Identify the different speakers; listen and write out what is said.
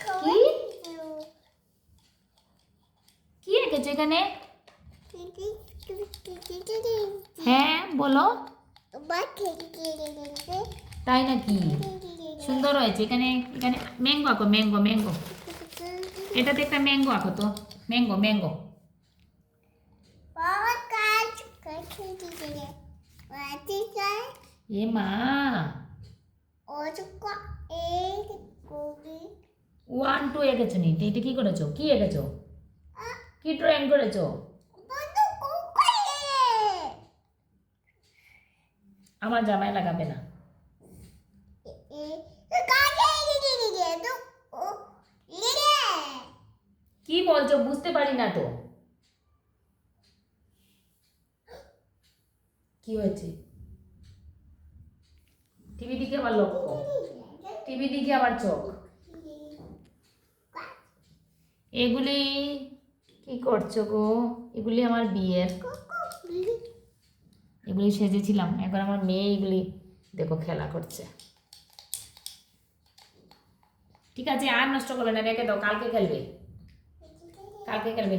Speaker 1: কি কি এঁকেছো এখানে? হ্যাঁ বলো। তাই নাকি? সুন্দর হয়েছে। এখানে এখানে ম্যাঙ্গো আঁকো, ম্যাঙ্গো ম্যাঙ্গো। এটাতে একটা ম্যাঙ্গো আঁকো তো, ম্যাঙ্গো ম্যাঙ্গো। এ মা, 1 2 এঁকেছো নি? এটা কি করেছো? কি এঁকেছো? কি ড্রয়িং করেছো? আমার জামাই লাগাবে না। কি বলছো? বুঝতে পারি না তো। কি হয়েছে? টিভি দিকে আবার লক্ষ্য, টিভি দিকে আবার চোখ। এগুলি কি করছো গো? এগুলি আমার বিয়ের, এগুলি সেজেছিলাম। এখন আমার মেয়ে এগুলি দেখো খেলা করছে। ঠিক আছে, আর নষ্ট করবে না, রেখে দাও, কালকে খেলবে, কালকে খেলবে।